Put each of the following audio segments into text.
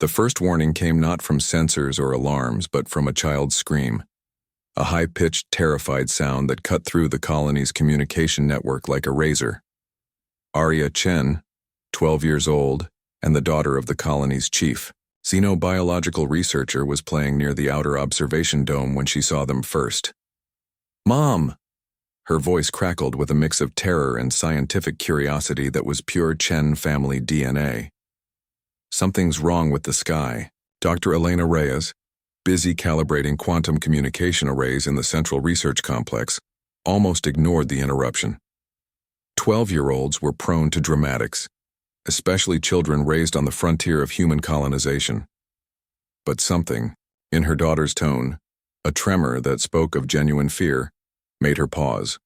The first warning came not from sensors or alarms, but from a child's scream. A high-pitched, terrified sound that cut through the colony's communication network like a razor. Arya Chen, 12 years old, and the daughter of the colony's chief, xenobiological researcher, was playing near the outer observation dome when she saw them first. "Mom!" Her voice crackled with a mix of terror and scientific curiosity that was pure Chen family DNA. "Something's wrong with the sky." Dr. Elena Reyes, busy calibrating quantum communication arrays in the Central Research Complex, almost ignored the interruption. 12-year-olds were prone to dramatics, especially children raised on the frontier of human colonization. But something, in her daughter's tone, a tremor that spoke of genuine fear, made her pause.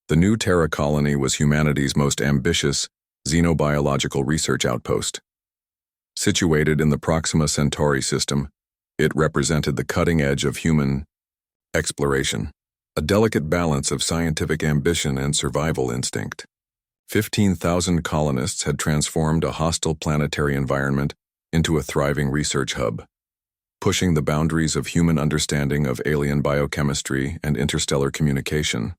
The new Terra colony was humanity's most ambitious xenobiological research outpost. Situated in the Proxima Centauri system, it represented the cutting edge of human exploration, a delicate balance of scientific ambition and survival instinct. 15,000 colonists had transformed a hostile planetary environment into a thriving research hub, pushing the boundaries of human understanding of alien biochemistry and interstellar communication.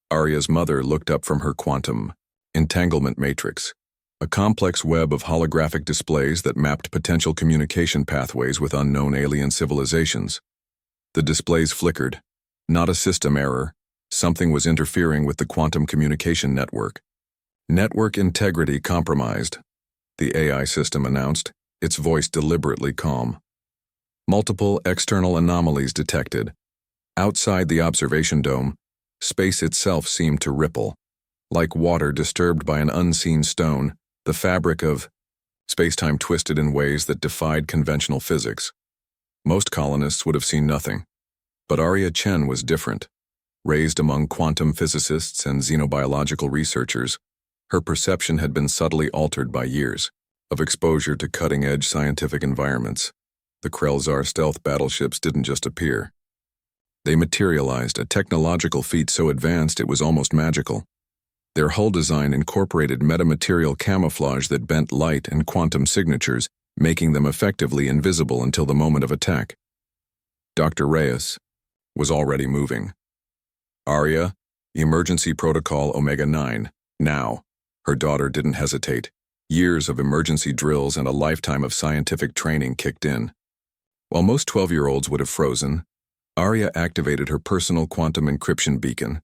Arya's mother looked up from her quantum entanglement matrix, a complex web of holographic displays that mapped potential communication pathways with unknown alien civilizations. The displays flickered. Not a system error. Something was interfering with the quantum communication network. "Network integrity compromised," the AI system announced, its voice deliberately calm. "Multiple external anomalies detected." Outside the observation dome, space itself seemed to ripple. Like water disturbed by an unseen stone, the fabric of space-time twisted in ways that defied conventional physics. Most colonists would have seen nothing. But Arya Chen was different. Raised among quantum physicists and xenobiological researchers, her perception had been subtly altered by years of exposure to cutting-edge scientific environments. The Krelzar stealth battleships didn't just appear. They materialized, a technological feat so advanced it was almost magical. Their hull design incorporated metamaterial camouflage that bent light and quantum signatures, making them effectively invisible until the moment of attack. Dr. Reyes was already moving. "Arya, emergency protocol Omega-9, now." Her daughter didn't hesitate. Years of emergency drills and a lifetime of scientific training kicked in. While most 12-year-olds would have frozen, Arya activated her personal quantum encryption beacon,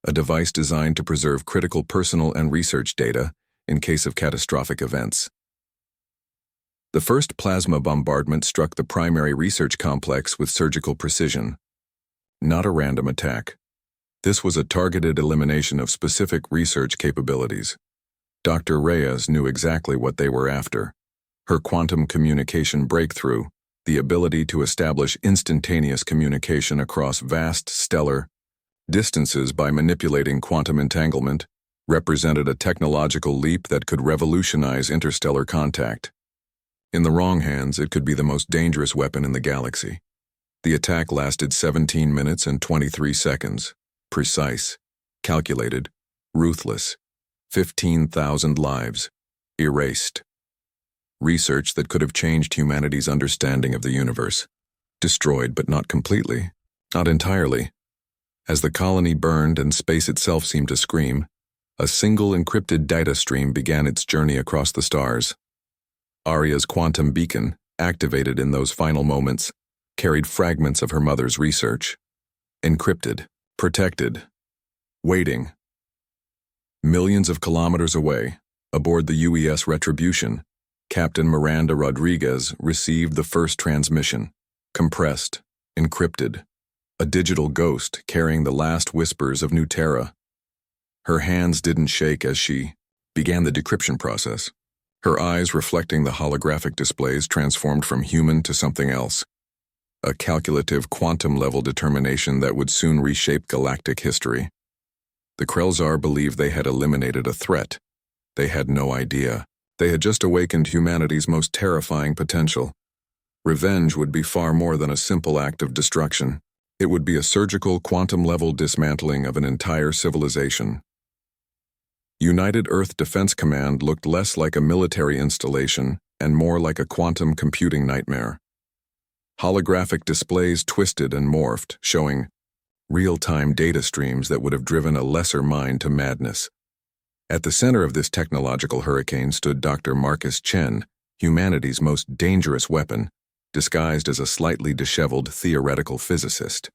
a device designed to preserve critical personal and research data in case of catastrophic events. The first plasma bombardment struck the primary research complex with surgical precision. Not a random attack. This was a targeted elimination of specific research capabilities. Dr. Reyes knew exactly what they were after. Her quantum communication breakthrough, the ability to establish instantaneous communication across vast stellar distances by manipulating quantum entanglement, represented a technological leap that could revolutionize interstellar contact. In the wrong hands, it could be the most dangerous weapon in the galaxy. The attack lasted 17 minutes and 23 seconds. Precise, calculated, ruthless. 15,000 lives erased. Research that could have changed humanity's understanding of the universe. Destroyed, but not completely, not entirely. As the colony burned and space itself seemed to scream, a single encrypted data stream began its journey across the stars. Arya's quantum beacon, activated in those final moments, carried fragments of her mother's research. Encrypted, protected, waiting. Millions of kilometers away, aboard the UES Retribution, Captain Miranda Rodriguez received the first transmission. Compressed, encrypted. A digital ghost carrying the last whispers of New Terra. Her hands didn't shake as she began the decryption process. Her eyes reflecting the holographic displays transformed from human to something else. A calculative quantum-level determination that would soon reshape galactic history. The Krelzar believed they had eliminated a threat. They had no idea. They had just awakened humanity's most terrifying potential. Revenge would be far more than a simple act of destruction. It would be a surgical, quantum-level dismantling of an entire civilization. United Earth Defense Command looked less like a military installation and more like a quantum computing nightmare. Holographic displays twisted and morphed, showing real-time data streams that would have driven a lesser mind to madness. At the center of this technological hurricane stood Dr. Marcus Chen, humanity's most dangerous weapon, disguised as a slightly disheveled theoretical physicist.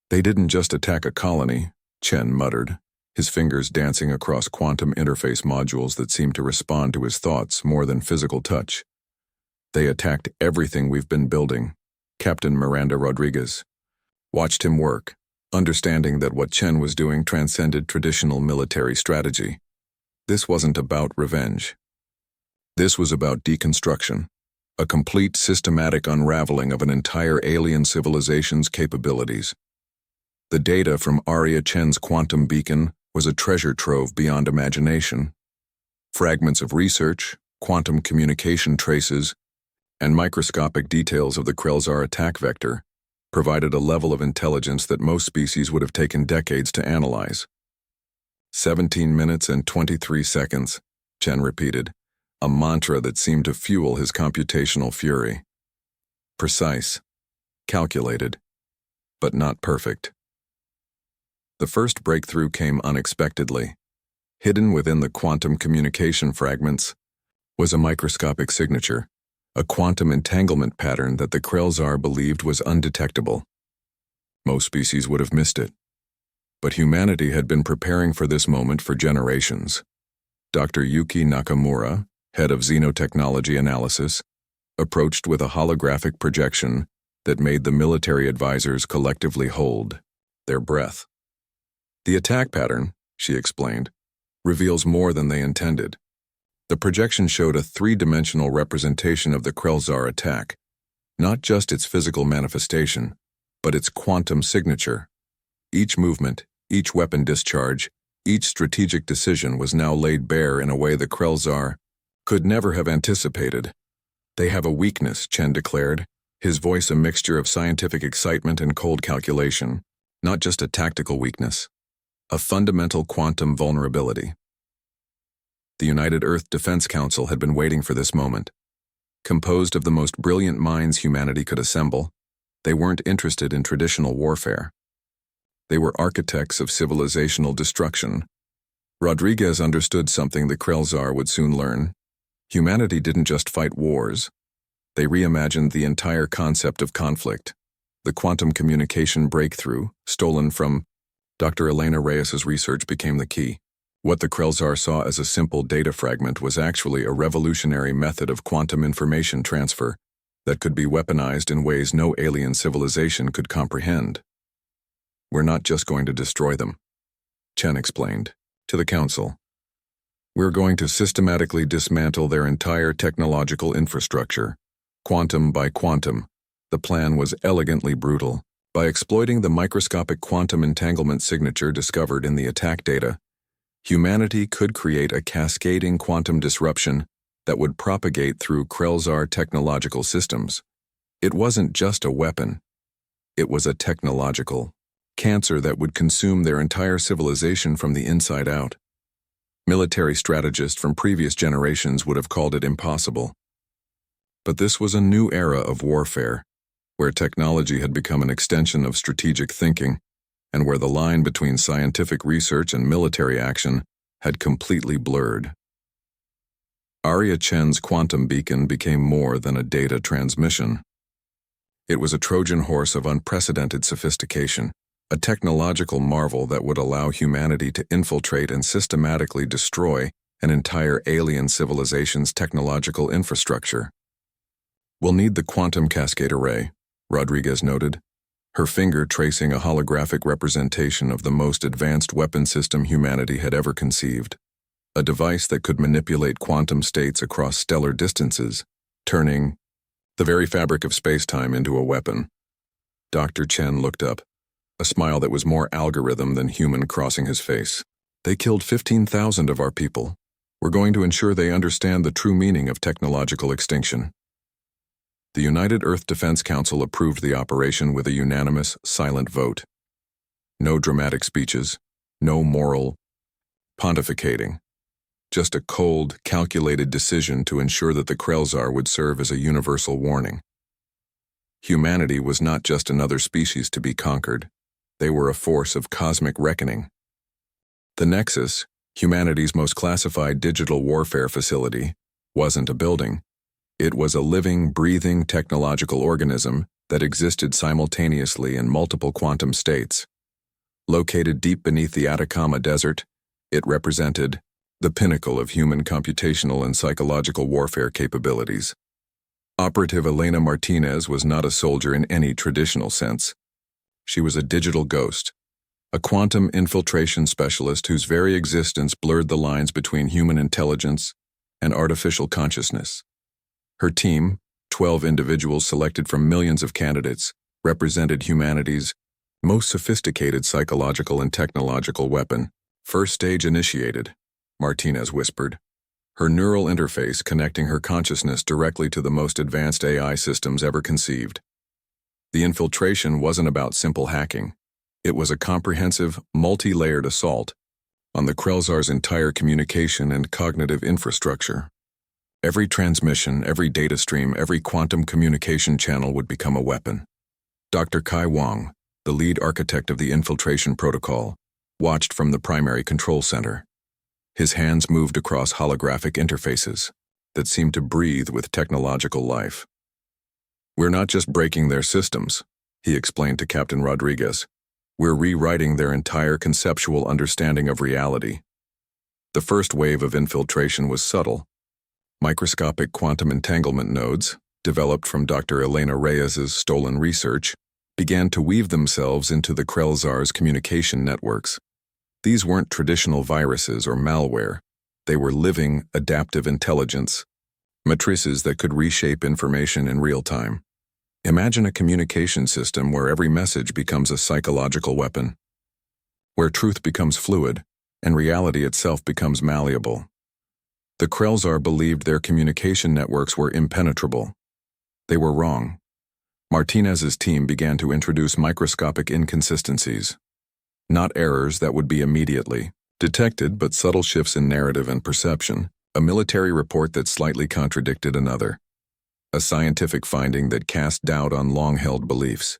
"They didn't just attack a colony," Chen muttered, his fingers dancing across quantum interface modules that seemed to respond to his thoughts more than physical touch. "They attacked everything we've been building." Captain Miranda Rodriguez watched him work, understanding that what Chen was doing transcended traditional military strategy. This wasn't about revenge. This was about deconstruction, a complete systematic unraveling of an entire alien civilization's capabilities. The data from Arya Chen's quantum beacon was a treasure trove beyond imagination. Fragments of research, quantum communication traces, and microscopic details of the Krellzar attack vector provided a level of intelligence that most species would have taken decades to analyze. 17 minutes and 23 seconds, Chen repeated, a mantra that seemed to fuel his computational fury. Precise, calculated, but not perfect. The first breakthrough came unexpectedly. Hidden within the quantum communication fragments was a microscopic signature, a quantum entanglement pattern that the Krellzar believed was undetectable. Most species would have missed it. But humanity had been preparing for this moment for generations. Dr. Yuki Nakamura, head of xenotechnology analysis, approached with a holographic projection that made the military advisors collectively hold their breath. "The attack pattern," she explained, "reveals more than they intended." The projection showed a three-dimensional representation of the Krellzar attack, not just its physical manifestation, but its quantum signature. Each movement, each weapon discharge, each strategic decision was now laid bare in a way the Krellzar could never have anticipated. "They have a weakness," Chen declared, his voice a mixture of scientific excitement and cold calculation, not just a tactical weakness, a fundamental quantum vulnerability. The United Earth Defense Council had been waiting for this moment. Composed of the most brilliant minds humanity could assemble, they weren't interested in traditional warfare. They were architects of civilizational destruction. Rodriguez understood something the Krellzar would soon learn. Humanity didn't just fight wars. They reimagined the entire concept of conflict. The quantum communication breakthrough, stolen from Dr. Elena Reyes's research, became the key. What the Krellzar saw as a simple data fragment was actually a revolutionary method of quantum information transfer that could be weaponized in ways no alien civilization could comprehend. "We're not just going to destroy them," Chen explained to the Council. "We're going to systematically dismantle their entire technological infrastructure, quantum by quantum." The plan was elegantly brutal. By exploiting the microscopic quantum entanglement signature discovered in the attack data, humanity could create a cascading quantum disruption that would propagate through Krellzar technological systems. It wasn't just a weapon. It was a technological cancer that would consume their entire civilization from the inside out. Military strategists from previous generations would have called it impossible. But this was a new era of warfare, where technology had become an extension of strategic thinking, and where the line between scientific research and military action had completely blurred. Arya Chen's quantum beacon became more than a data transmission. It was a Trojan horse of unprecedented sophistication, a technological marvel that would allow humanity to infiltrate and systematically destroy an entire alien civilization's technological infrastructure. "We'll need the quantum cascade array," Rodriguez noted, her finger tracing a holographic representation of the most advanced weapon system humanity had ever conceived, a device that could manipulate quantum states across stellar distances, turning the very fabric of space-time into a weapon. Dr. Chen looked up, a smile that was more algorithm than human crossing his face. "They killed 15,000 of our people. We're going to ensure they understand the true meaning of technological extinction." The United Earth Defense Council approved the operation with a unanimous, silent vote. No dramatic speeches, no moral pontificating, just a cold, calculated decision to ensure that the Krelzar would serve as a universal warning. Humanity was not just another species to be conquered. They were a force of cosmic reckoning. The Nexus, humanity's most classified digital warfare facility, wasn't a building. It was a living, breathing technological organism that existed simultaneously in multiple quantum states. Located deep beneath the Atacama Desert, it represented the pinnacle of human computational and psychological warfare capabilities. Operative Elena Martinez was not a soldier in any traditional sense. She was a digital ghost, a quantum infiltration specialist whose very existence blurred the lines between human intelligence and artificial consciousness. Her team, 12 individuals selected from millions of candidates, represented humanity's most sophisticated psychological and technological weapon. First stage initiated, Martinez whispered, her neural interface connecting her consciousness directly to the most advanced AI systems ever conceived. The infiltration wasn't about simple hacking. It was a comprehensive, multi-layered assault on the Krelzar's entire communication and cognitive infrastructure. Every transmission, every data stream, every quantum communication channel would become a weapon. Dr. Kai Wang, the lead architect of the infiltration protocol, watched from the primary control center. His hands moved across holographic interfaces that seemed to breathe with technological life. "We're not just breaking their systems," he explained to Captain Rodriguez. "We're rewriting their entire conceptual understanding of reality." The first wave of infiltration was subtle. Microscopic quantum entanglement nodes, developed from Dr. Elena Reyes's stolen research, began to weave themselves into the Krelzar's communication networks. These weren't traditional viruses or malware. They were living, adaptive intelligence, matrices that could reshape information in real time. Imagine a communication system where every message becomes a psychological weapon, where truth becomes fluid and reality itself becomes malleable. The Krelzar believed their communication networks were impenetrable. They were wrong. Martinez's team began to introduce microscopic inconsistencies, not errors that would be immediately detected, but subtle shifts in narrative and perception, a military report that slightly contradicted another, a scientific finding that cast doubt on long-held beliefs,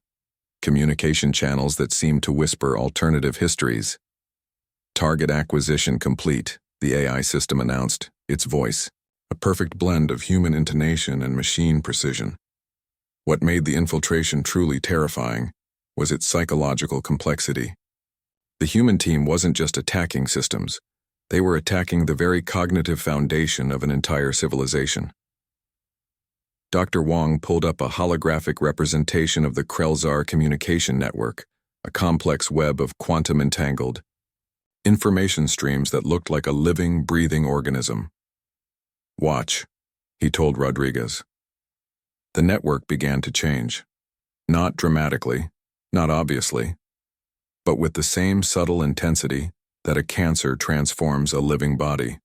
communication channels that seemed to whisper alternative histories. Target acquisition complete, the AI system announced, its voice, a perfect blend of human intonation and machine precision. What made the infiltration truly terrifying was its psychological complexity. The human team wasn't just attacking systems. They were attacking the very cognitive foundation of an entire civilization. Dr. Wang pulled up a holographic representation of the Krelzar communication network, a complex web of quantum-entangled information streams that looked like a living, breathing organism. "Watch," he told Rodriguez. The network began to change. Not dramatically, not obviously, but with the same subtle intensity that a cancer transforms a living body.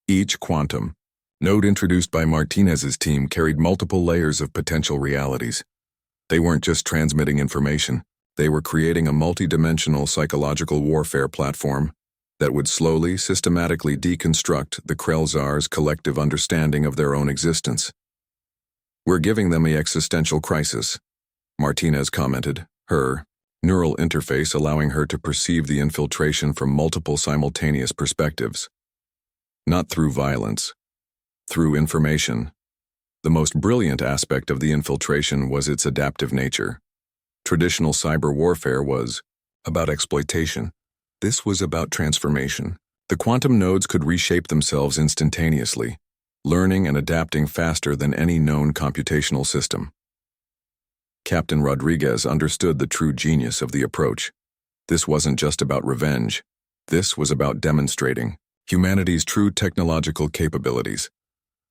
Each quantum node introduced by Martinez's team carried multiple layers of potential realities. They weren't just transmitting information. They were creating a multi-dimensional psychological warfare platform that would slowly, systematically deconstruct the Krelzar's collective understanding of their own existence. "We're giving them an existential crisis," Martinez commented, her neural interface allowing her to perceive the infiltration from multiple simultaneous perspectives. Not through violence, through information. The most brilliant aspect of the infiltration was its adaptive nature. Traditional cyber warfare was about exploitation. This was about transformation. The quantum nodes could reshape themselves instantaneously, learning and adapting faster than any known computational system. Captain Rodriguez understood the true genius of the approach. This wasn't just about revenge. This was about demonstrating humanity's true technological capabilities.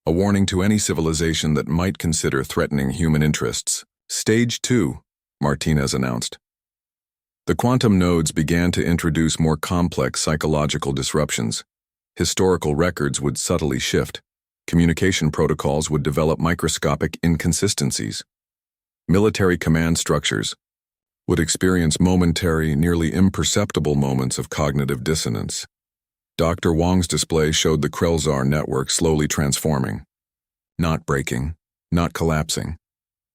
A warning to any civilization that might consider threatening human interests. Stage 2, Martinez announced. The quantum nodes began to introduce more complex psychological disruptions. Historical records would subtly shift. Communication protocols would develop microscopic inconsistencies. Military command structures would experience momentary, nearly imperceptible moments of cognitive dissonance. Dr. Wong's display showed the Krelzar network slowly transforming. Not breaking, not collapsing,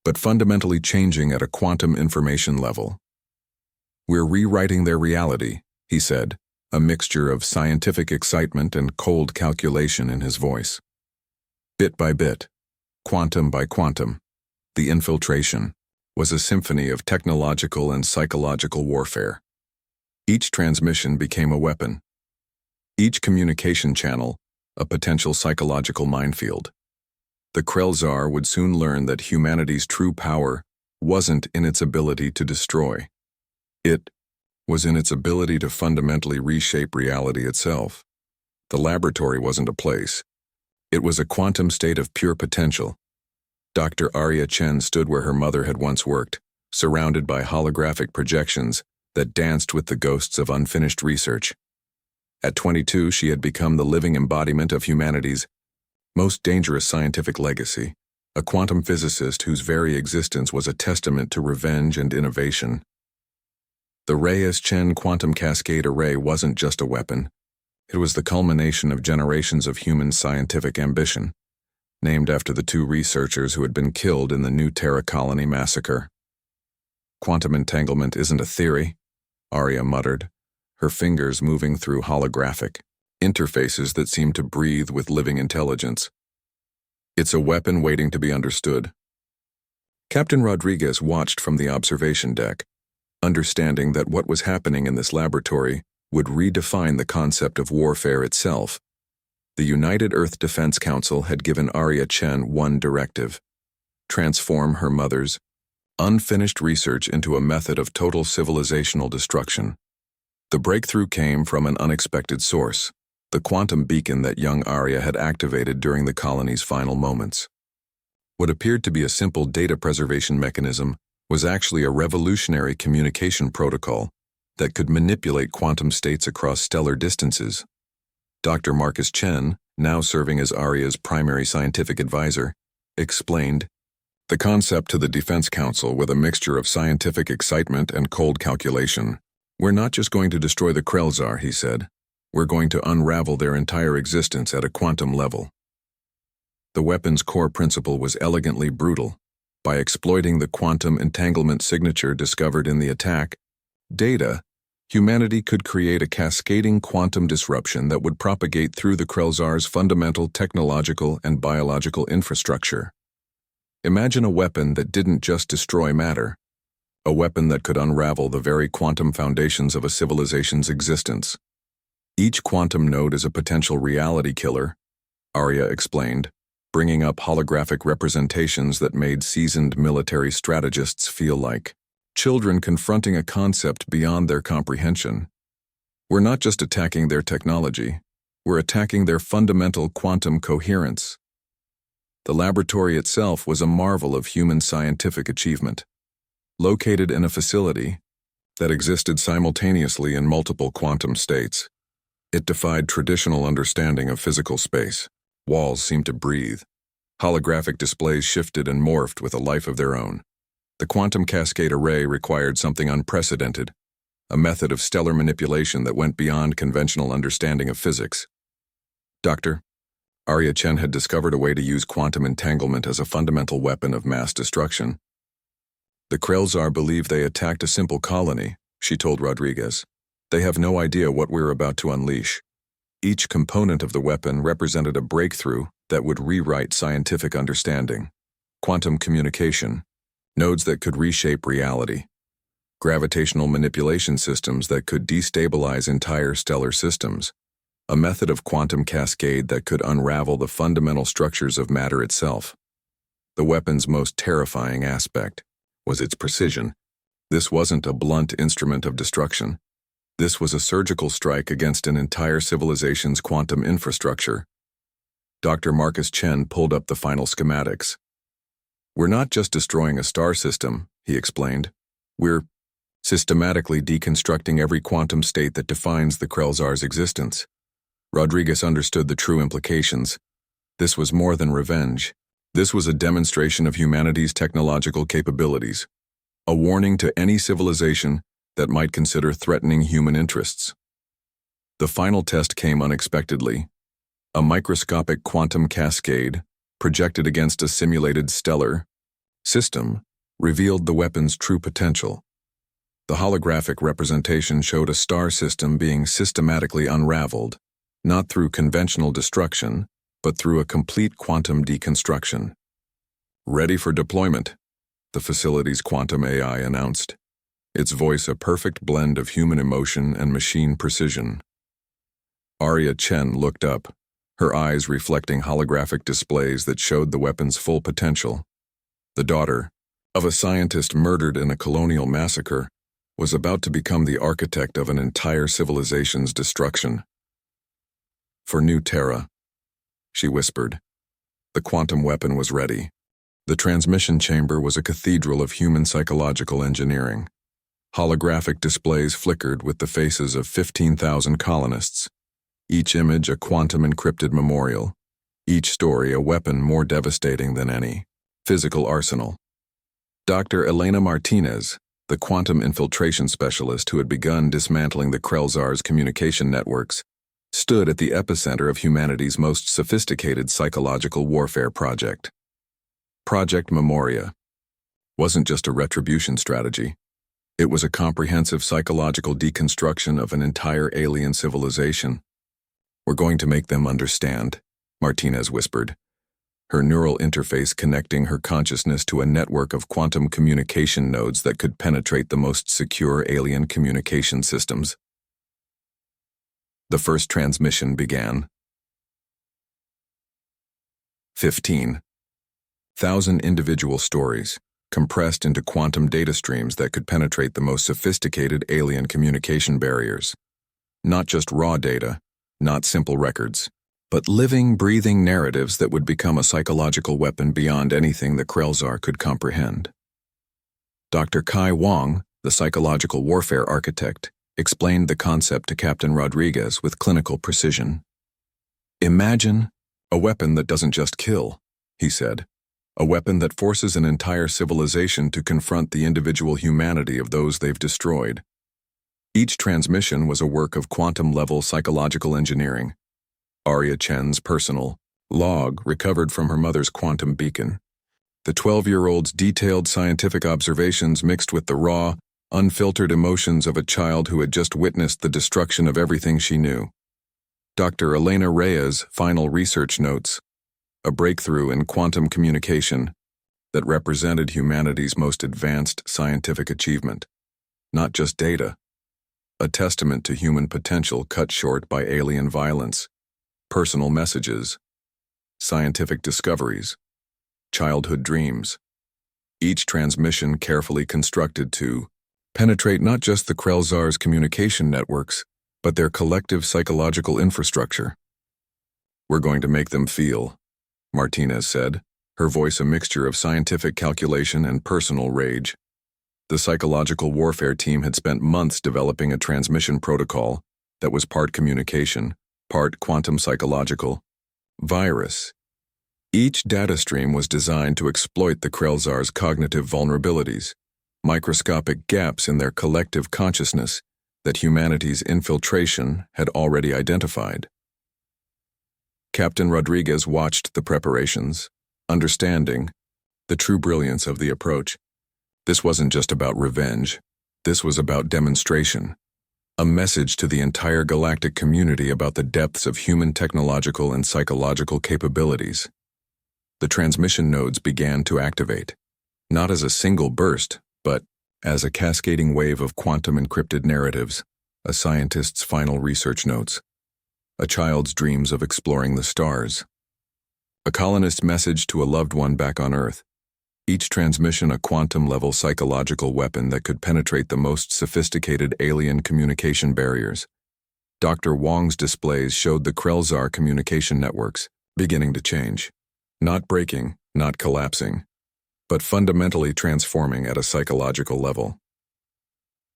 but fundamentally changing at a quantum information level. "We're rewriting their reality," he said, a mixture of scientific excitement and cold calculation in his voice. Bit by bit, quantum by quantum, the infiltration was a symphony of technological and psychological warfare. Each transmission became a weapon. Each communication channel, a potential psychological minefield. The Krelzar would soon learn that humanity's true power wasn't in its ability to destroy. It was in its ability to fundamentally reshape reality itself. The laboratory wasn't a place. It was a quantum state of pure potential. Dr. Arya Chen stood where her mother had once worked, surrounded by holographic projections that danced with the ghosts of unfinished research. At 22, she had become the living embodiment of humanity's most dangerous scientific legacy, a quantum physicist whose very existence was a testament to revenge and innovation. The Reyes-Chen quantum cascade array wasn't just a weapon. It was the culmination of generations of human scientific ambition, named after the two researchers who had been killed in the New Terra Colony massacre. "Quantum entanglement isn't a theory," Arya muttered, her fingers moving through holographic interfaces that seemed to breathe with living intelligence. "It's a weapon waiting to be understood." Captain Rodriguez watched from the observation deck, understanding that what was happening in this laboratory would redefine the concept of warfare itself. The United Earth Defense Council had given Arya Chen one directive: transform her mother's unfinished research into a method of total civilizational destruction. The breakthrough came from an unexpected source, the quantum beacon that young Arya had activated during the colony's final moments. What appeared to be a simple data preservation mechanism was actually a revolutionary communication protocol that could manipulate quantum states across stellar distances. Dr. Marcus Chen, now serving as Arya's primary scientific advisor, explained the concept to the Defense Council with a mixture of scientific excitement and cold calculation. "We're not just going to destroy the Krelzar," he said. "We're going to unravel their entire existence at a quantum level." The weapon's core principle was elegantly brutal. By exploiting the quantum entanglement signature discovered in the attack data, humanity could create a cascading quantum disruption that would propagate through the Krelzar's fundamental technological and biological infrastructure. Imagine a weapon that didn't just destroy matter, a weapon that could unravel the very quantum foundations of a civilization's existence. "Each quantum node is a potential reality killer," Arya explained, bringing up holographic representations that made seasoned military strategists feel like children confronting a concept beyond their comprehension. "We're not just attacking their technology, we're attacking their fundamental quantum coherence." The laboratory itself was a marvel of human scientific achievement. Located in a facility that existed simultaneously in multiple quantum states, it defied traditional understanding of physical space. Walls seemed to breathe. Holographic displays shifted and morphed with a life of their own. The quantum cascade array required something unprecedented, a method of stellar manipulation that went beyond conventional understanding of physics. "Doctor, Arya Chen had discovered a way to use quantum entanglement as a fundamental weapon of mass destruction. The Krelzar believe they attacked a simple colony," she told Rodriguez. "They have no idea what we're about to unleash." Each component of the weapon represented a breakthrough that would rewrite scientific understanding. Quantum communication, nodes that could reshape reality. Gravitational manipulation systems that could destabilize entire stellar systems. A method of quantum cascade that could unravel the fundamental structures of matter itself. The weapon's most terrifying aspect was its precision. This wasn't a blunt instrument of destruction. This was a surgical strike against an entire civilization's quantum infrastructure. Dr. Marcus Chen pulled up the final schematics. "We're not just destroying a star system," he explained. "We're systematically deconstructing every quantum state that defines the Krelzar's existence." Rodriguez understood the true implications. This was more than revenge. This was a demonstration of humanity's technological capabilities, a warning to any civilization that might consider threatening human interests. The final test came unexpectedly. A microscopic quantum cascade, projected against a simulated stellar system, revealed the weapon's true potential. The holographic representation showed a star system being systematically unraveled, not through conventional destruction, but through a complete quantum deconstruction. "Ready for deployment," the facility's quantum AI announced, its voice a perfect blend of human emotion and machine precision. Arya Chen looked up, her eyes reflecting holographic displays that showed the weapon's full potential. The daughter of a scientist murdered in a colonial massacre was about to become the architect of an entire civilization's destruction. "For New Terra," she whispered. The quantum weapon was ready. The transmission chamber was a cathedral of human psychological engineering. Holographic displays flickered with the faces of 15,000 colonists, each image a quantum-encrypted memorial, each story a weapon more devastating than any physical arsenal. Dr. Elena Martinez, the quantum infiltration specialist who had begun dismantling the Krelzar's communication networks, stood at the epicenter of humanity's most sophisticated psychological warfare project. Project Memoria wasn't just a retribution strategy. It was a comprehensive psychological deconstruction of an entire alien civilization. "We're going to make them understand," Martinez whispered, her neural interface connecting her consciousness to a network of quantum communication nodes that could penetrate the most secure alien communication systems. The first transmission began. 15,000 individual stories, compressed into quantum data streams that could penetrate the most sophisticated alien communication barriers. Not just raw data, not simple records, but living, breathing narratives that would become a psychological weapon beyond anything the Krelzar could comprehend. Dr. Kai Wong, the psychological warfare architect, explained the concept to Captain Rodriguez with clinical precision. "Imagine a weapon that doesn't just kill," he said. "A weapon that forces an entire civilization to confront the individual humanity of those they've destroyed." Each transmission was a work of quantum-level psychological engineering. Arya Chen's personal log recovered from her mother's quantum beacon. The 12-year-old's detailed scientific observations mixed with the raw, unfiltered emotions of a child who had just witnessed the destruction of everything she knew. Dr. Elena Reyes' final research notes, a breakthrough in quantum communication that represented humanity's most advanced scientific achievement. Not just data, a testament to human potential cut short by alien violence, personal messages, scientific discoveries, childhood dreams. Each transmission carefully constructed to penetrate not just the Krelzar's communication networks, but their collective psychological infrastructure. "We're going to make them feel," Martinez said, her voice a mixture of scientific calculation and personal rage. The psychological warfare team had spent months developing a transmission protocol that was part communication, part quantum psychological virus. Each data stream was designed to exploit the Krelzar's cognitive vulnerabilities, microscopic gaps in their collective consciousness that humanity's infiltration had already identified. Captain Rodriguez watched the preparations, understanding the true brilliance of the approach. This wasn't just about revenge. This was about demonstration. A message to the entire galactic community about the depths of human technological and psychological capabilities. The transmission nodes began to activate, not as a single burst, but as a cascading wave of quantum-encrypted narratives, a scientist's final research notes, a child's dreams of exploring the stars, a colonist's message to a loved one back on Earth. Each transmission a quantum-level psychological weapon that could penetrate the most sophisticated alien communication barriers. Dr. Wong's displays showed the Krelzar communication networks beginning to change. Not breaking, not collapsing, but fundamentally transforming at a psychological level.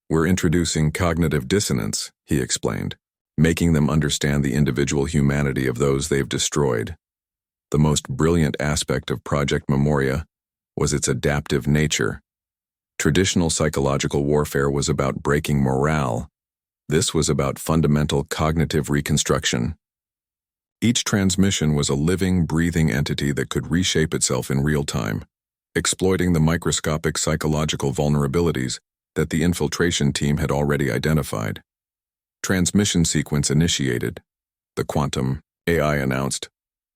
"We're introducing cognitive dissonance," he explained, making them understand the individual humanity of those they've destroyed. The most brilliant aspect of Project Memoria was its adaptive nature. Traditional psychological warfare was about breaking morale. This was about fundamental cognitive reconstruction. Each transmission was a living, breathing entity that could reshape itself in real time, exploiting the microscopic psychological vulnerabilities that the infiltration team had already identified. Transmission sequence initiated. The quantum AI announced.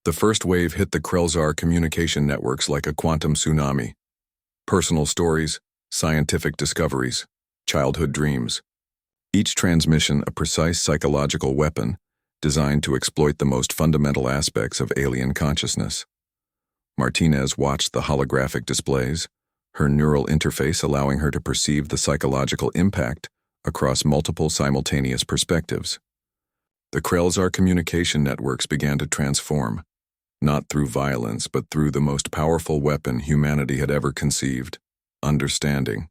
The first wave hit the Krelzar communication networks like a quantum tsunami. Personal stories, scientific discoveries, childhood dreams. Each transmission a precise psychological weapon designed to exploit the most fundamental aspects of alien consciousness. Martinez watched the holographic displays, her neural interface allowing her to perceive the psychological impact across multiple simultaneous perspectives. The Krelzar communication networks began to transform, not through violence but through the most powerful weapon humanity had ever conceived, understanding.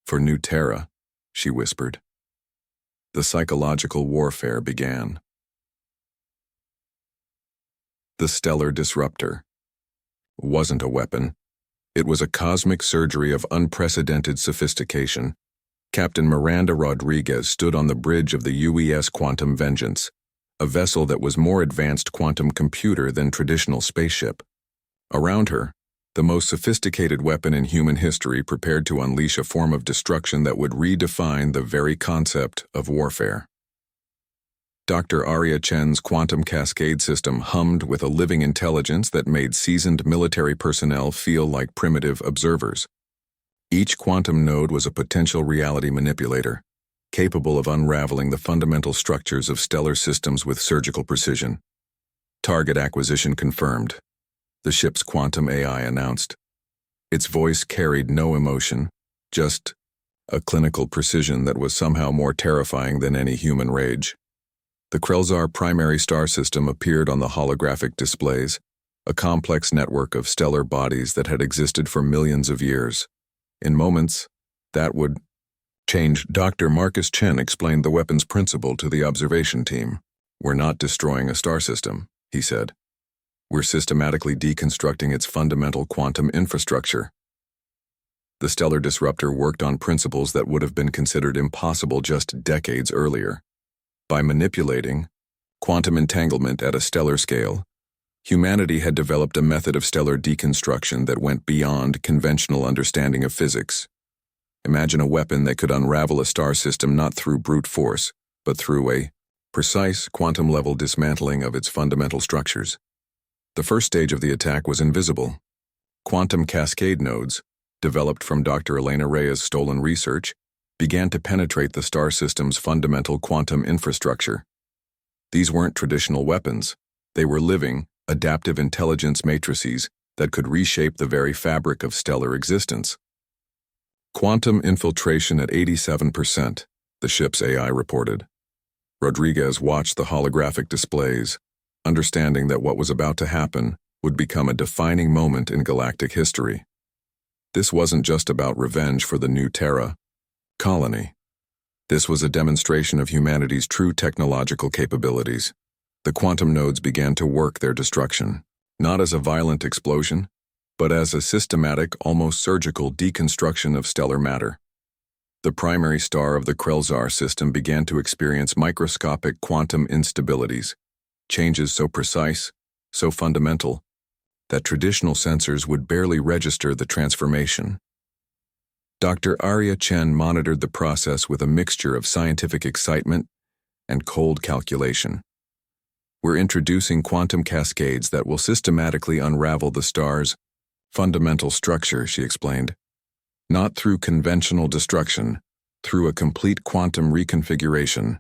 For New Terra, she whispered. The psychological warfare began. The Stellar Disruptor wasn't a weapon. It was a cosmic surgery of unprecedented sophistication. Captain Miranda Rodriguez stood on the bridge of the UES Quantum Vengeance, a vessel that was more advanced quantum computer than traditional spaceship. Around her, the most sophisticated weapon in human history prepared to unleash a form of destruction that would redefine the very concept of warfare. Dr. Arya Chen's quantum cascade system hummed with a living intelligence that made seasoned military personnel feel like primitive observers. Each quantum node was a potential reality manipulator, capable of unraveling the fundamental structures of stellar systems with surgical precision. Target acquisition confirmed. The ship's quantum AI announced. Its voice carried no emotion, just a clinical precision that was somehow more terrifying than any human rage. The Krelzar primary star system appeared on the holographic displays, a complex network of stellar bodies that had existed for millions of years. In moments, that would change. Dr. Marcus Chen explained the weapon's principle to the observation team. We're not destroying a star system, he said. We're systematically deconstructing its fundamental quantum infrastructure. The Stellar Disruptor worked on principles that would have been considered impossible just decades earlier. By manipulating quantum entanglement at a stellar scale, humanity had developed a method of stellar deconstruction that went beyond conventional understanding of physics. Imagine a weapon that could unravel a star system not through brute force, but through a precise quantum-level dismantling of its fundamental structures. The first stage of the attack was invisible. Quantum cascade nodes, developed from Dr. Elena Reyes' stolen research, began to penetrate the star system's fundamental quantum infrastructure. These weren't traditional weapons. They were living, adaptive intelligence matrices that could reshape the very fabric of stellar existence. Quantum infiltration at 87%, the ship's AI reported. Rodriguez watched the holographic displays, understanding that what was about to happen would become a defining moment in galactic history. This wasn't just about revenge for the New Terra colony. This was a demonstration of humanity's true technological capabilities. The quantum nodes began to work their destruction, not as a violent explosion, but as a systematic, almost surgical deconstruction of stellar matter. The primary star of the Krelzar system began to experience microscopic quantum instabilities, changes so precise, so fundamental, that traditional sensors would barely register the transformation. Dr. Arya Chen monitored the process with a mixture of scientific excitement and cold calculation. We're introducing quantum cascades that will systematically unravel the star's fundamental structure, she explained. Not through conventional destruction, through a complete quantum reconfiguration.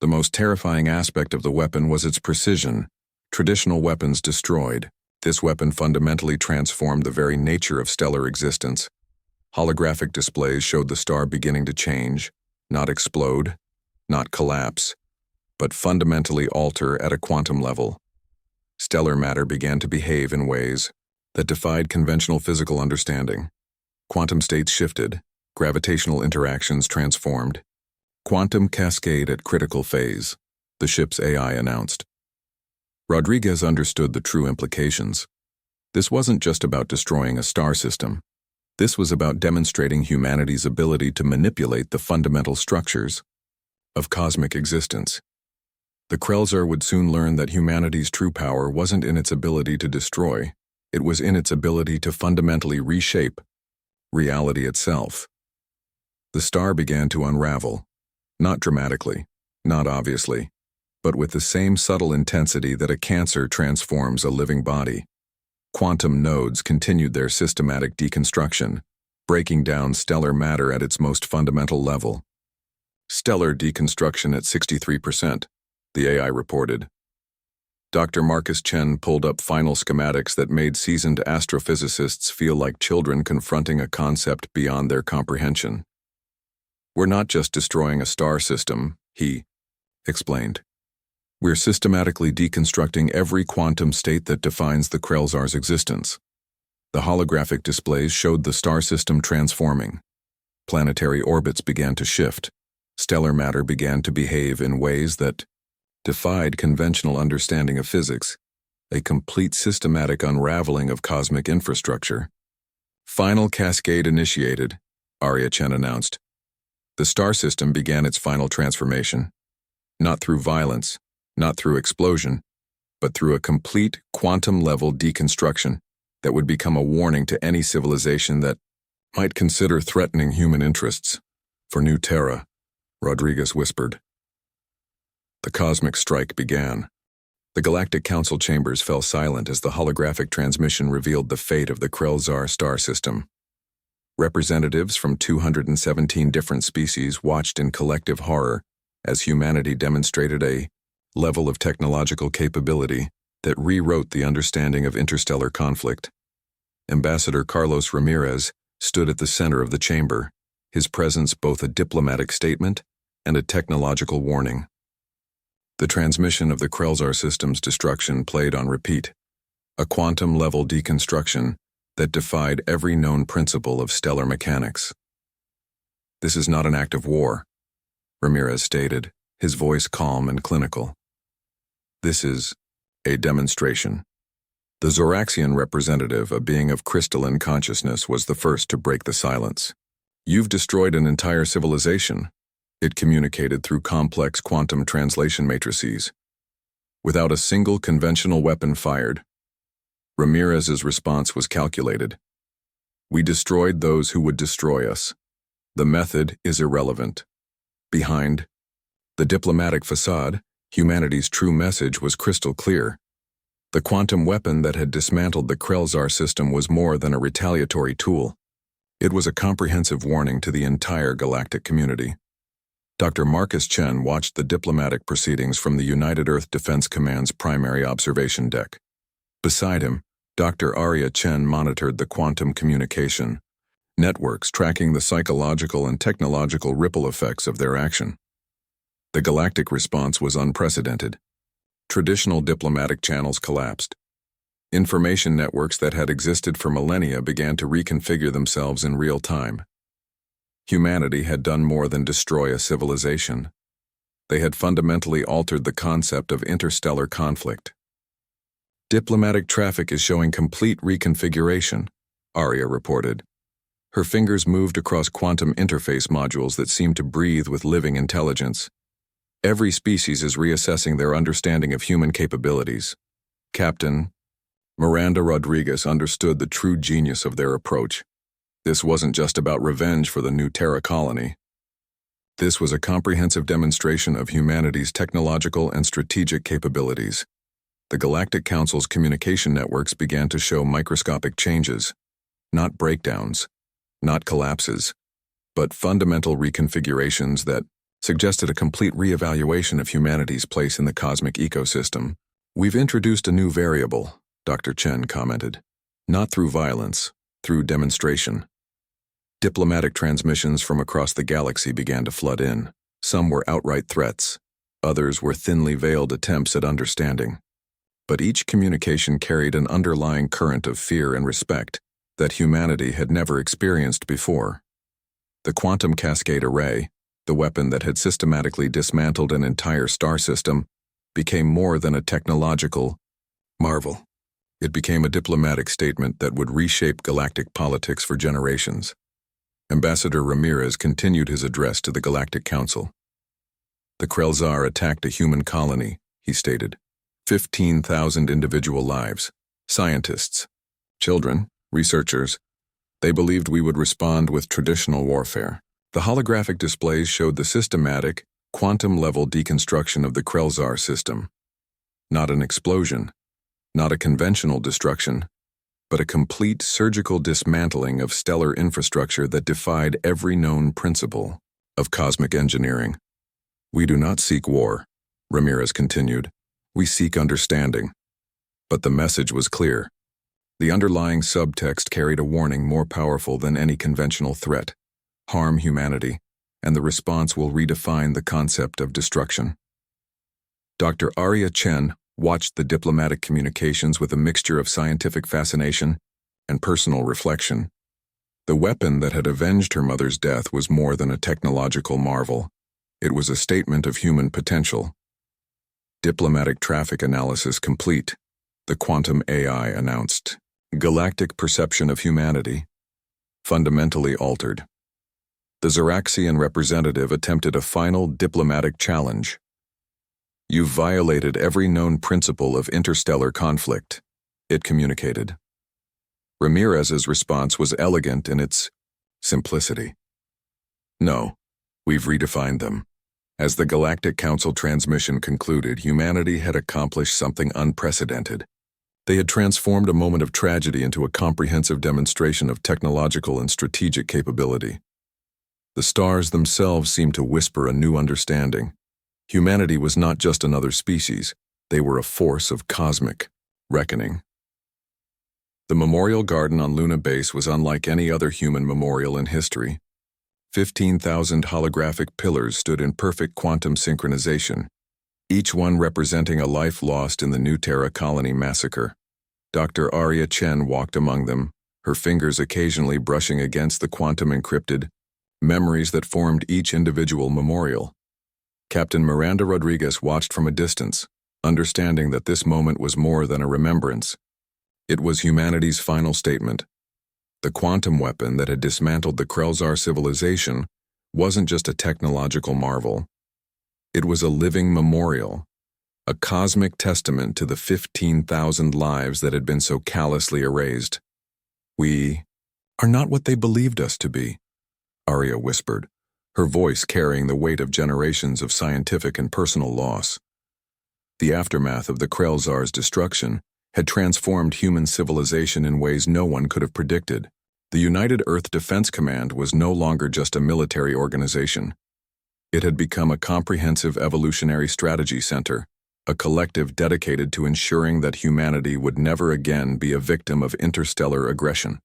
The most terrifying aspect of the weapon was its precision. Traditional weapons destroyed. This weapon fundamentally transformed the very nature of stellar existence. Holographic displays showed the star beginning to change, not explode, not collapse, but fundamentally alter at a quantum level. Stellar matter began to behave in ways that defied conventional physical understanding. Quantum states shifted, gravitational interactions transformed. Quantum cascade at critical phase, the ship's AI announced. Rodriguez understood the true implications. This wasn't just about destroying a star system. This was about demonstrating humanity's ability to manipulate the fundamental structures of cosmic existence. The Krelzar would soon learn that humanity's true power wasn't in its ability to destroy, it was in its ability to fundamentally reshape reality itself. The star began to unravel, not dramatically, not obviously, but with the same subtle intensity that a cancer transforms a living body. Quantum nodes continued their systematic deconstruction, breaking down stellar matter at its most fundamental level. Stellar deconstruction at 63%, the AI reported. Dr. Marcus Chen pulled up final schematics that made seasoned astrophysicists feel like children confronting a concept beyond their comprehension. "We're not just destroying a star system," he explained. "We're systematically deconstructing every quantum state that defines the Krelzar's existence." The holographic displays showed the star system transforming. Planetary orbits began to shift. Stellar matter began to behave in ways that defied conventional understanding of physics, a complete systematic unraveling of cosmic infrastructure. "Final cascade initiated," Arya Chen announced. The star system began its final transformation, not through violence, not through explosion, but through a complete quantum-level deconstruction that would become a warning to any civilization that might consider threatening human interests. "For New Terra," Rodriguez whispered. The cosmic strike began. The Galactic Council chambers fell silent as the holographic transmission revealed the fate of the Krelzar star system. Representatives from 217 different species watched in collective horror as humanity demonstrated a level of technological capability that rewrote the understanding of interstellar conflict. Ambassador Carlos Ramirez stood at the center of the chamber, his presence both a diplomatic statement and a technological warning. The transmission of the Krelzar system's destruction played on repeat, a quantum-level deconstruction that defied every known principle of stellar mechanics. "This is not an act of war," Ramirez stated, his voice calm and clinical. "This is a demonstration." The Zoraxian representative, a being of crystalline consciousness, was the first to break the silence. "You've destroyed an entire civilization," it communicated through complex quantum translation matrices. "Without a single conventional weapon fired." Ramirez's response was calculated. "We destroyed those who would destroy us. The method is irrelevant." Behind the diplomatic facade, humanity's true message was crystal clear. The quantum weapon that had dismantled the Krelzar system was more than a retaliatory tool. It was a comprehensive warning to the entire galactic community. Dr. Marcus Chen watched the diplomatic proceedings from the United Earth Defense Command's primary observation deck. Beside him, Dr. Arya Chen monitored the quantum communication networks, tracking the psychological and technological ripple effects of their action. The galactic response was unprecedented. Traditional diplomatic channels collapsed. Information networks that had existed for millennia began to reconfigure themselves in real time. Humanity had done more than destroy a civilization. They had fundamentally altered the concept of interstellar conflict. "Diplomatic traffic is showing complete reconfiguration," Arya reported. Her fingers moved across quantum interface modules that seemed to breathe with living intelligence. "Every species is reassessing their understanding of human capabilities." Captain Miranda Rodriguez understood the true genius of their approach. This wasn't just about revenge for the New Terra colony. This was a comprehensive demonstration of humanity's technological and strategic capabilities. The Galactic Council's communication networks began to show microscopic changes, not breakdowns, not collapses, but fundamental reconfigurations that suggested a complete reevaluation of humanity's place in the cosmic ecosystem. "We've introduced a new variable," Dr. Chen commented. "Not through violence, through demonstration." Diplomatic transmissions from across the galaxy began to flood in. Some were outright threats. Others were thinly veiled attempts at understanding. But each communication carried an underlying current of fear and respect that humanity had never experienced before. The quantum cascade array, the weapon that had systematically dismantled an entire star system, became more than a technological marvel. It became a diplomatic statement that would reshape galactic politics for generations. Ambassador Ramirez continued his address to the Galactic Council. The Krelzar attacked a human colony, he stated. 15,000 individual lives. Scientists, children, researchers. They believed we would respond with traditional warfare. The holographic displays showed the systematic, quantum-level deconstruction of the Krelzar system. Not an explosion, not a conventional destruction, but a complete surgical dismantling of stellar infrastructure that defied every known principle of cosmic engineering. We do not seek war, Ramirez continued. We seek understanding. But the message was clear. The underlying subtext carried a warning more powerful than any conventional threat. Harm humanity, and the response will redefine the concept of destruction. Dr. Arya Chen watched the diplomatic communications with a mixture of scientific fascination and personal reflection. The weapon that had avenged her mother's death was more than a technological marvel. It was a statement of human potential. Diplomatic traffic analysis complete, the quantum AI announced. Galactic perception of humanity fundamentally altered. The Zeraxian representative attempted a final diplomatic challenge. You've violated every known principle of interstellar conflict, it communicated. Ramirez's response was elegant in its simplicity. No, we've redefined them. As the Galactic Council transmission concluded, humanity had accomplished something unprecedented. They had transformed a moment of tragedy into a comprehensive demonstration of technological and strategic capability. The stars themselves seemed to whisper a new understanding. Humanity was not just another species, they were a force of cosmic reckoning. The memorial garden on Luna Base was unlike any other human memorial in history. 15,000 holographic pillars stood in perfect quantum synchronization, each one representing a life lost in the New Terra colony massacre. Dr. Arya Chen walked among them, her fingers occasionally brushing against the quantum-encrypted memories that formed each individual memorial. Captain Miranda Rodriguez watched from a distance, understanding that this moment was more than a remembrance. It was humanity's final statement. The quantum weapon that had dismantled the Krelzar civilization wasn't just a technological marvel. It was a living memorial, a cosmic testament to the 15,000 lives that had been so callously erased. We are not what they believed us to be, Arya whispered, her voice carrying the weight of generations of scientific and personal loss. The aftermath of the Krelzar's destruction had transformed human civilization in ways no one could have predicted. The United Earth Defense Command was no longer just a military organization. It had become a comprehensive evolutionary strategy center, a collective dedicated to ensuring that humanity would never again be a victim of interstellar aggression.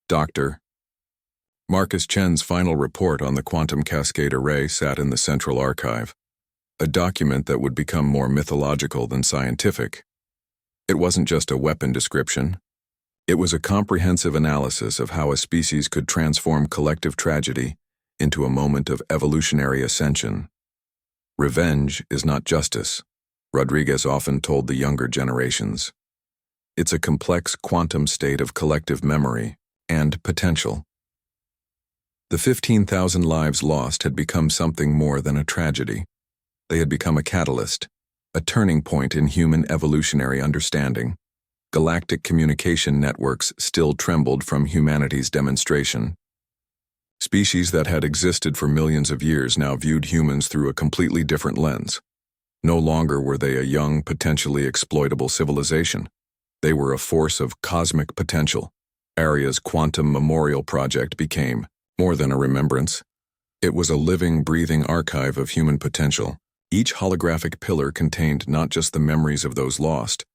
Dr. Marcus Chen's final report on the quantum cascade array sat in the Central Archive, a document that would become more mythological than scientific. It wasn't just a weapon description. It was a comprehensive analysis of how a species could transform collective tragedy into a moment of evolutionary ascension. Revenge is not justice, Rodriguez often told the younger generations. It's a complex quantum state of collective memory and potential. The 15,000 lives lost had become something more than a tragedy. They had become a catalyst, a turning point in human evolutionary understanding. Galactic communication networks still trembled from humanity's demonstration. Species that had existed for millions of years now viewed humans through a completely different lens. No longer were they a young, potentially exploitable civilization. They were a force of cosmic potential. Arya's Quantum Memorial Project became more than a remembrance. It was a living, breathing archive of human potential. Each holographic pillar contained not just the memories of those lost,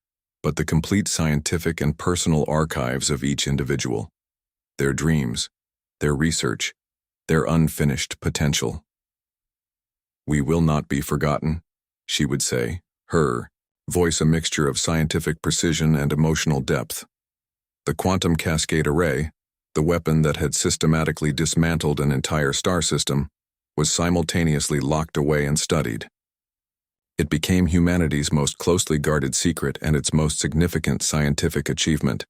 but the complete scientific and personal archives of each individual. Their dreams, their research, their unfinished potential. We will not be forgotten, she would say, her voice a mixture of scientific precision and emotional depth. The quantum cascade array, the weapon that had systematically dismantled an entire star system, was simultaneously locked away and studied. It became humanity's most closely guarded secret and its most significant scientific achievement.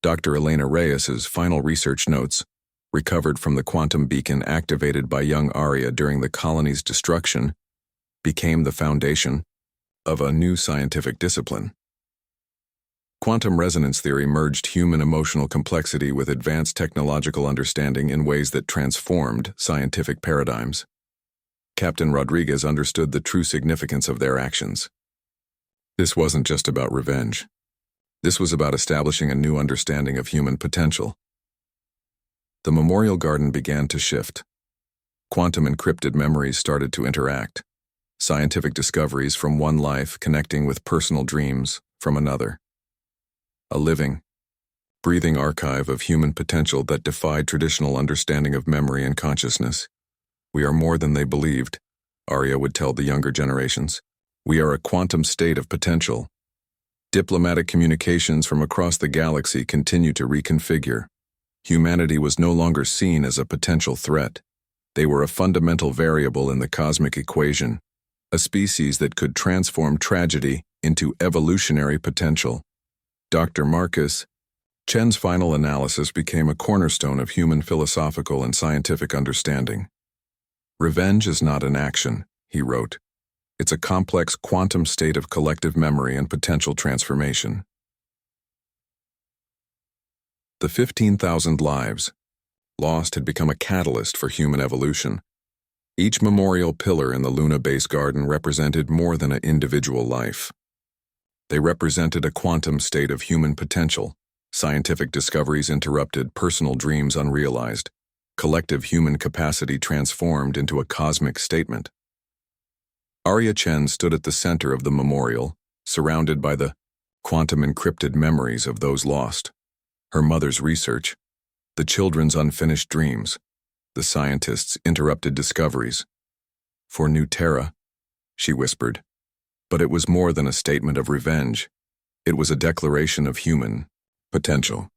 Dr. Elena Reyes's final research notes, recovered from the quantum beacon activated by young Arya during the colony's destruction, became the foundation of a new scientific discipline. Quantum resonance theory merged human emotional complexity with advanced technological understanding in ways that transformed scientific paradigms. Captain Rodriguez understood the true significance of their actions. This wasn't just about revenge. This was about establishing a new understanding of human potential. The memorial garden began to shift. Quantum encrypted memories started to interact. Scientific discoveries from one life connecting with personal dreams from another. A living, breathing archive of human potential that defied traditional understanding of memory and consciousness. We are more than they believed, Arya would tell the younger generations. We are a quantum state of potential. Diplomatic communications from across the galaxy continued to reconfigure. Humanity was no longer seen as a potential threat. They were a fundamental variable in the cosmic equation, a species that could transform tragedy into evolutionary potential. Dr. Marcus Chen's final analysis became a cornerstone of human philosophical and scientific understanding. Revenge is not an action, he wrote. It's a complex quantum state of collective memory and potential transformation. The 15,000 lives lost had become a catalyst for human evolution. Each memorial pillar in the Luna Base Garden represented more than an individual life. They represented a quantum state of human potential. Scientific discoveries interrupted, personal dreams unrealized. Collective human capacity transformed into a cosmic statement. Arya Chen stood at the center of the memorial, surrounded by the quantum encrypted memories of those lost. Her mother's research, the children's unfinished dreams, the scientists' interrupted discoveries. For New Terra, she whispered. But it was more than a statement of revenge. It was a declaration of human potential.